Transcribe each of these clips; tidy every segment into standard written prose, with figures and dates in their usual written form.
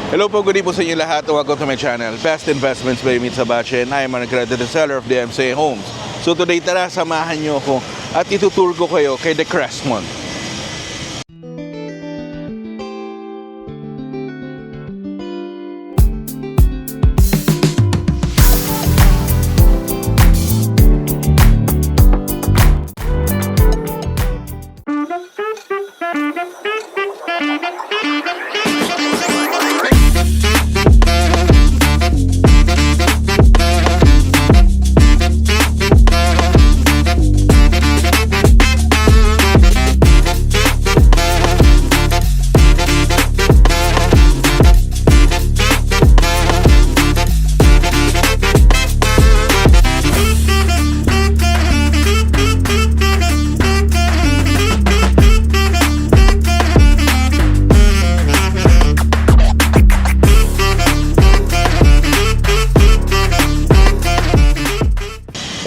Hello po, good evening po sa inyo lahat. Welcome to my channel, Best Investments by Meet Sabache, and I am an accredited seller of the DMCA Homes. So today, tara, samahan nyo ako at itutour ko kayo kay The Crestmont.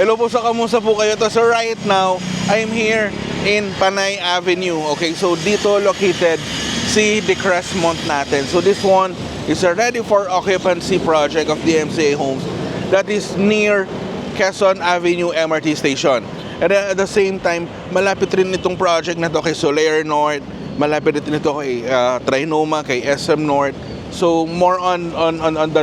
Hello po sa kamusta po kayo to. So right now, I'm here in Panay Avenue. Okay, so dito located si The Crestmont natin. So this one is a ready for occupancy project of the DMCA Homes that is near Quezon Avenue MRT Station. And at the same time, malapit rin itong project na to kay Solaire North, malapit rin ito kay Trinoma, kay SM North. So more on the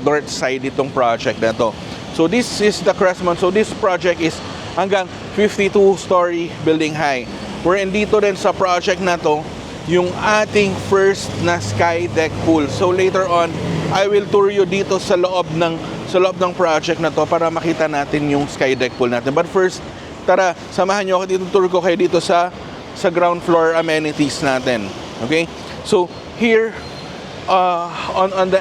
north side itong project na to. So this is The Crestmont. So this project is hanggang 52-story building high. Wherein dito rin sa project na to, yung ating first na sky deck pool. So later on, I will tour you dito sa loob ng project na to para makita natin yung sky deck pool natin. But first, tara, samahan nyo ako dito, tour ko kayo dito sa ground floor amenities natin. Okay? So here on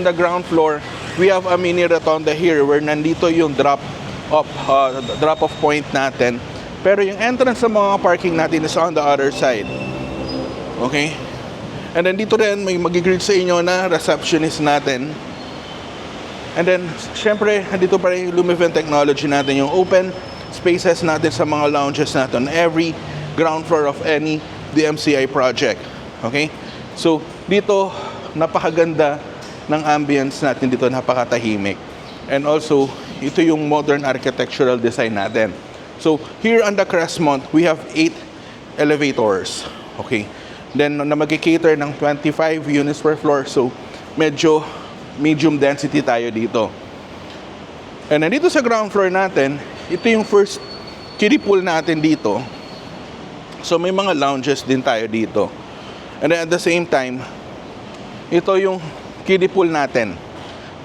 the ground floor, we have a mini rotunda here where nandito yung drop off point natin. Pero yung entrance sa mga parking natin is on the other side. Okay? And then dito rin may mag-greet sa inyo na receptionist natin. And then syempre dito pa rin yung Lumivent technology natin, yung open spaces natin sa mga lounges natin, every ground floor of any DMCI project. Okay? So dito napakaganda ng ambience natin dito, napakatahimik. And also, ito yung modern architectural design natin. So, here on The Crestmont, we have 8 elevators. Okay. Then, na mag-cater ng 25 units per floor. So, medyo medium density tayo dito. And then, dito sa ground floor natin, ito yung first kiddie pool natin dito. So, may mga lounges din tayo dito. And then, at the same time, ito yung kiddie pool natin.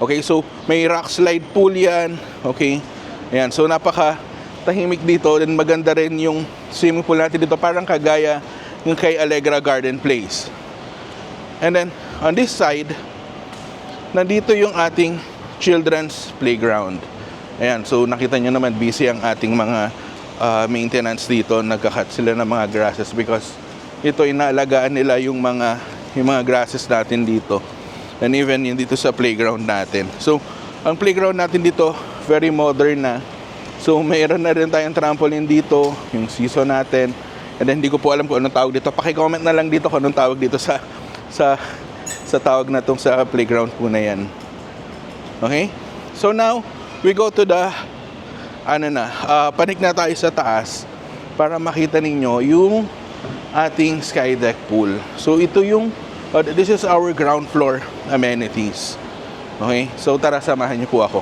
Okay, so may rock slide pool yan. Okay, ayan, so napaka tahimik dito. Then maganda rin yung swimming pool natin dito, parang kagaya yung kay Allegra Garden Place. And then on this side, nandito yung ating children's playground. Ayan, so nakita nyo naman busy ang ating mga maintenance dito. Nagkakat sila ng mga grasses because ito inaalagaan nila yung mga grasses natin dito. And even yung dito sa playground natin. So, ang playground natin dito, very modern na. So, mayroon na rin tayong trampoline dito, yung seesaw natin. And then, hindi ko po alam kung anong tawag dito. Paki-comment na lang dito kung anong tawag dito sa tawag na itong sa playground po na yan. Okay? So, now, we go to the, panik na tayo sa taas para makita ninyo yung ating sky deck pool. So, ito yung this is our ground floor amenities. Okay? So tara, samahan niyo po ako.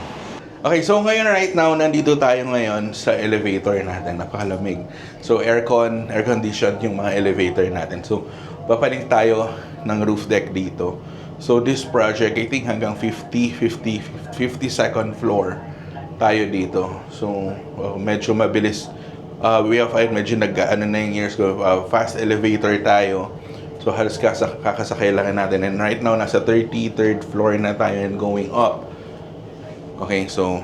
Okay, so ngayon right now, nandito tayo ngayon sa elevator natin. Napakalamig. So air conditioned yung mga elevator natin. So papanik tayo ng roof deck dito. So this project, I think hanggang 52nd floor tayo dito. So medyo mabilis. We have medyo nag-ano na yung years ko. Fast elevator tayo. So halos kakasakay lang natin. And right now, nasa 33rd floor na tayo and going up. Okay, so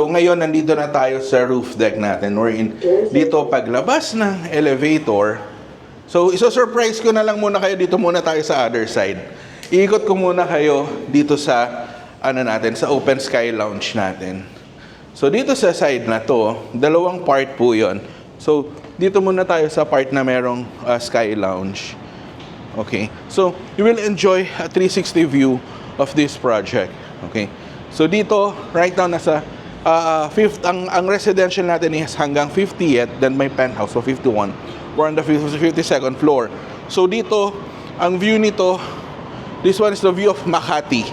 ngayon nandito na tayo sa roof deck natin. Dito paglabas ng elevator. So iso-surprise ko na lang muna kayo. Dito muna tayo sa other side. Iikot ko muna kayo dito sa sa open sky lounge natin. So dito sa side na to, dalawang part po 'yon. So dito muna tayo sa part na merong sky lounge. Okay, so you will enjoy a 360 view of this project. Okay, so dito right now nasa fifth, ang residential natin is hanggang 50th, then may penthouse, so 51. We're on the 52nd floor. So dito, ang view nito, this one is the view of Makati.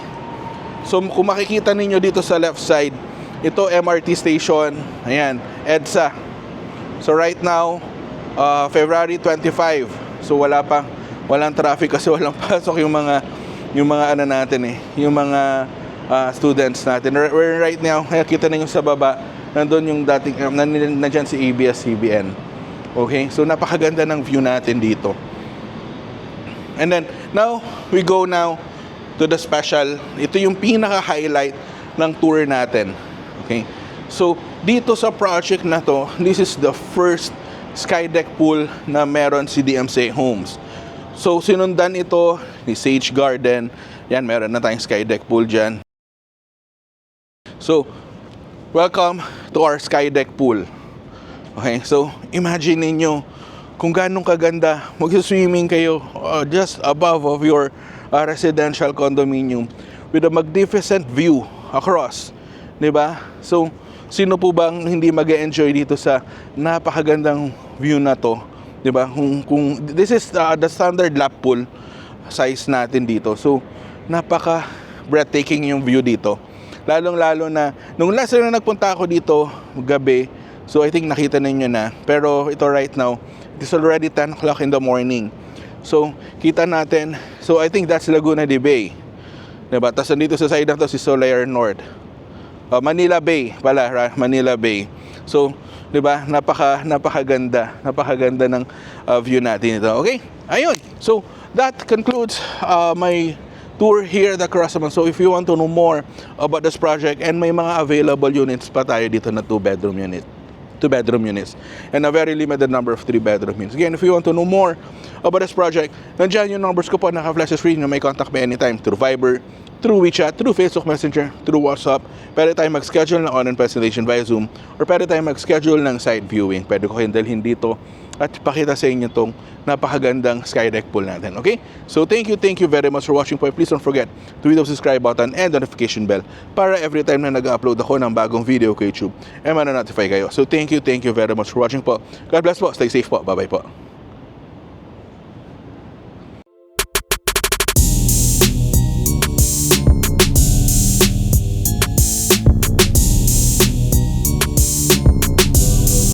So kung makikita ninyo dito sa left side, ito MRT station, ayan, EDSA. So right now, February 25. So walang traffic kasi walang pasok yung mga ano natin yung mga students natin. We're right now, kita niyo sa baba, nandoon yung dating nandiyan si ABS-CBN. Okay? So napakaganda ng view natin dito. And then now we go now to the special. Ito yung pinaka-highlight ng tour natin. Okay? So dito sa project na to, this is the first skydeck pool na meron si DMCA Homes. So sinundan ito ni Sage Garden. Yan, meron na tayong skydeck pool dyan. So welcome to our skydeck pool. Okay, so imagine ninyo kung ganong kaganda, mag-swimming kayo just above of your residential condominium with a magnificent view across. 'Di ba? So sino po bang hindi mag-enjoy dito sa napakagandang view na to? 'Di ba? Kung this is the standard lap pool size natin dito. So napaka breathtaking yung view dito. Lalong-lalo na nung last na nagpunta ako dito gabi, so I think nakita ninyo na. Pero ito right now, it's already 10 o'clock in the morning. So kita natin, so I think that's Laguna de Bay. 'Di ba? Tapos nandito sa side na to si Solaire North. Manila Bay pala, Manila Bay. So, 'di ba? Napakaganda ng view natin ito. Okay? Ayun. So, that concludes my tour here at the Carasaman. So, if you want to know more about this project, and may mga available units pa tayo dito na 2-bedroom units and a very limited number of 3-bedroom units. Again, if you want to know more about this project, nandiyan yung numbers ko po naka-flash sa screen. You may contact me anytime through Viber, through WeChat, through Facebook Messenger, through WhatsApp. Pwede tayo mag-schedule ng online presentation via Zoom, or pwede tayo mag-schedule ng site viewing. Pwede ko kayong dalhin dito at pakita sa inyo itong napakagandang skydeck pool natin. Okay? So thank you very much for watching po. Please don't forget to hit the subscribe button and the notification bell para every time na nag-upload ako ng bagong video kay YouTube, ay ma-notify kayo. So thank you very much for watching po. God bless po. Stay safe po. Bye-bye po.